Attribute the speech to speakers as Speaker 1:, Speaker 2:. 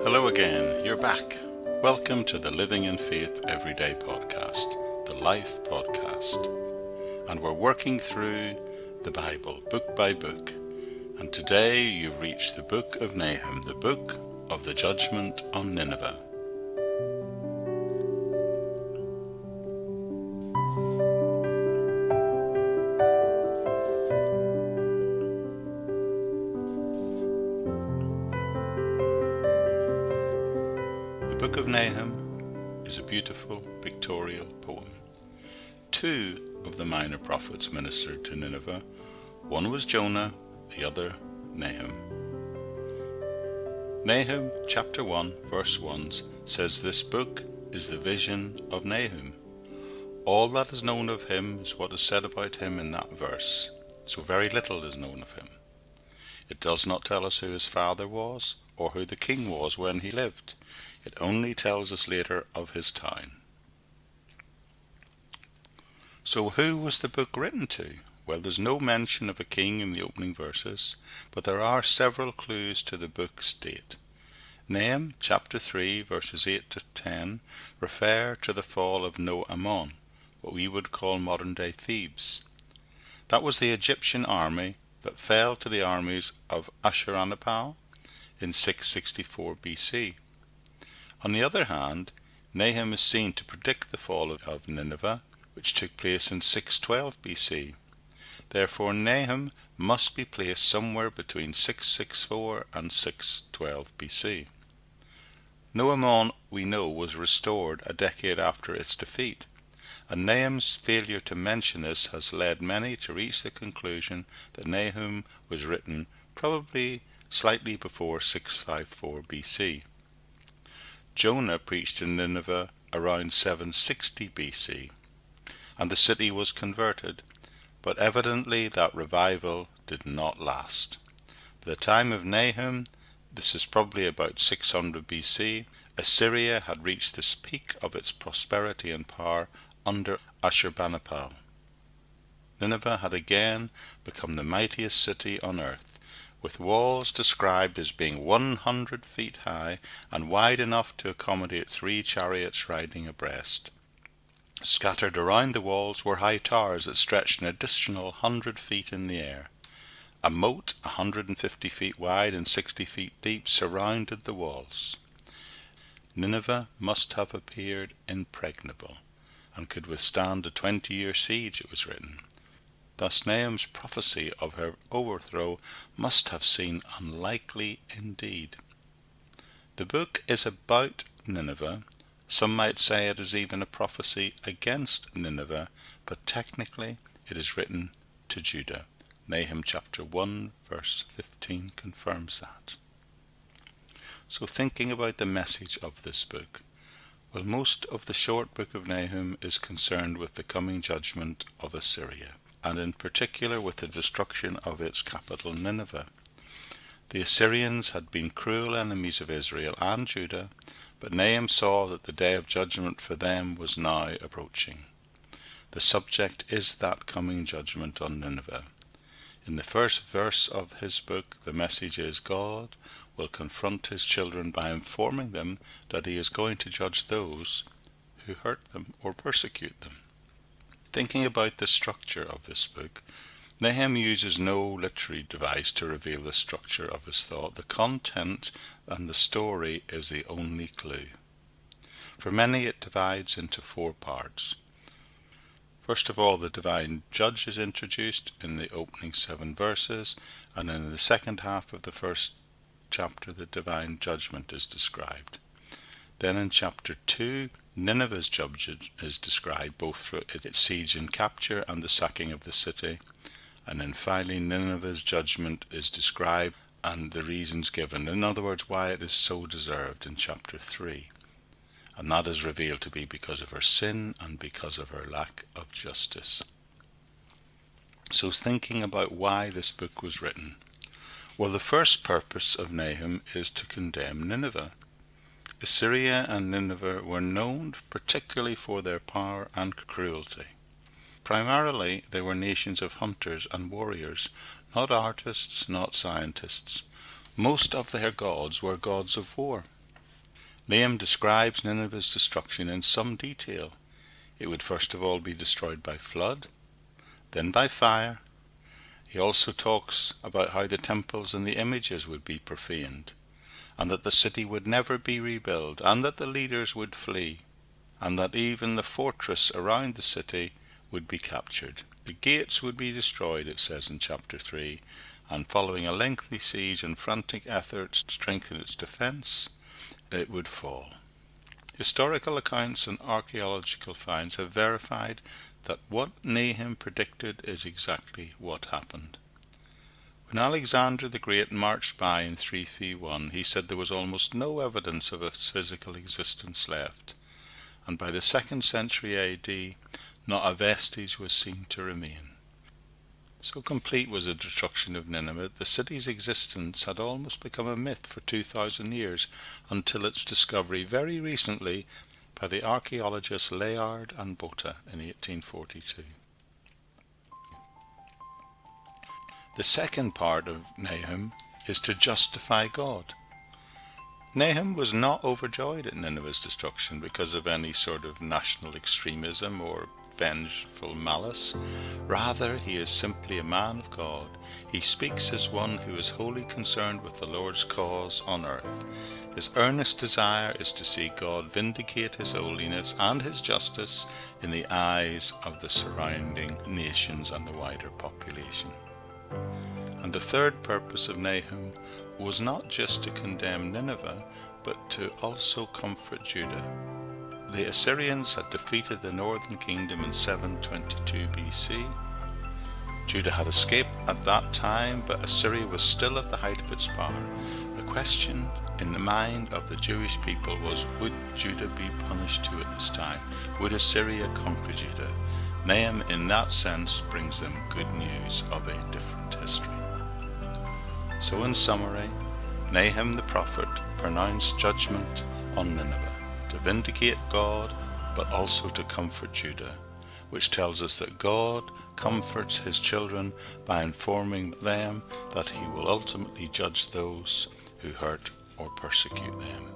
Speaker 1: Hello again, you're back. Welcome to the Living in Faith Everyday podcast, the Life podcast. And we're working through the Bible, book by book. And today you've reached the book of Nahum, the book of the judgment on Nineveh. The book of Nahum is a beautiful pictorial poem. Two of the minor prophets ministered to Nineveh. One was Jonah, the other Nahum. Nahum chapter 1 verse 1 says this book is the vision of Nahum. All that is known of him is what is said about him in that verse, so very little is known of him. It does not tell us who his father was or who the king was when he lived. It only tells us later of his town. So who was the book written to? Well, there's no mention of a king in the opening verses, but there are several clues to the book's date. Nahum chapter 3 verses 8 to 10 refer to the fall of Nahum, what we would call modern-day Thebes. That was the Egyptian army that fell to the armies of Ashurbanipal in 664 BC. On the other hand, Nahum is seen to predict the fall of Nineveh, which took place in 612 BC. Therefore, Nahum must be placed somewhere between 664 and 612 BC. Nahum, we know, was restored a decade after its defeat, and Nahum's failure to mention this has led many to reach the conclusion that Nahum was written probably slightly before 654 BC. Jonah preached in Nineveh around 760 BC, and the city was converted, but evidently that revival did not last. By the time of Nahum, this is probably about 600 BC, Assyria had reached the peak of its prosperity and power under Ashurbanipal. Nineveh had again become the mightiest city on earth, with walls described as being 100 feet high and wide enough to accommodate 3 chariots riding abreast. Scattered around the walls were high towers that stretched an additional 100 feet in the air. A moat 150 feet wide and 60 feet deep surrounded the walls. Nineveh must have appeared impregnable and could withstand a 20-year siege, it was written. Thus Nahum's prophecy of her overthrow must have seemed unlikely indeed. The book is about Nineveh. Some might say it is even a prophecy against Nineveh, but technically it is written to Judah. Nahum chapter 1 verse 15 confirms that. So thinking about the message of this book, well, most of the short book of Nahum is concerned with the coming judgment of Assyria, and in particular with the destruction of its capital Nineveh. The Assyrians had been cruel enemies of Israel and Judah, but Nahum saw that the day of judgment for them was now approaching. The subject is that coming judgment on Nineveh. In the first verse of his book, the message is God will confront his children by informing them that he is going to judge those who hurt them or persecute them. Thinking about the structure of this book, Nahum uses no literary device to reveal the structure of his thought. The content and the story is the only clue. For many, it divides into 4 parts. First of all, the divine judge is introduced in the opening 7 verses, and in the second half of the first chapter, the divine judgment is described. Then in chapter 2, Nineveh's judgment is described, both through its siege and capture and the sacking of the city. And then finally, Nineveh's judgment is described and the reasons given. In other words, why it is so deserved in chapter 3. And that is revealed to be because of her sin and because of her lack of justice. So thinking about why this book was written. Well, the first purpose of Nahum is to condemn Nineveh. Assyria and Nineveh were known particularly for their power and cruelty. Primarily, they were nations of hunters and warriors, not artists, not scientists. Most of their gods were gods of war. Nahum describes Nineveh's destruction in some detail. It would first of all be destroyed by flood, then by fire. He also talks about how the temples and the images would be profaned, and that the city would never be rebuilt, and that the leaders would flee, and that even the fortress around the city would be captured. The gates would be destroyed, it says in chapter 3, and following a lengthy siege and frantic efforts to strengthen its defense, it would fall. Historical accounts and archaeological finds have verified that what Nahum predicted is exactly what happened. When Alexander the Great marched by in 331, he said there was almost no evidence of its physical existence left, and by the 2nd century AD, not a vestige was seen to remain. So complete was the destruction of Nineveh, the city's existence had almost become a myth for 2,000 years, until its discovery very recently by the archaeologists Layard and Botha in 1842. The second part of Nahum is to justify God. Nahum was not overjoyed at Nineveh's destruction because of any sort of national extremism or vengeful malice. Rather, he is simply a man of God. He speaks as one who is wholly concerned with the Lord's cause on earth. His earnest desire is to see God vindicate his holiness and his justice in the eyes of the surrounding nations and the wider population. And the third purpose of Nahum was not just to condemn Nineveh, but to also comfort Judah. The Assyrians had defeated the northern kingdom in 722 BC. Judah had escaped at that time, but Assyria was still at the height of its power. The question in the mind of the Jewish people was, would Judah be punished too at this time? Would Assyria conquer Judah? Nahum, in that sense, brings them good news of a different history. So in summary, Nahum the prophet pronounced judgment on Nineveh, to vindicate God, but also to comfort Judah, which tells us that God comforts his children by informing them that he will ultimately judge those who hurt or persecute them.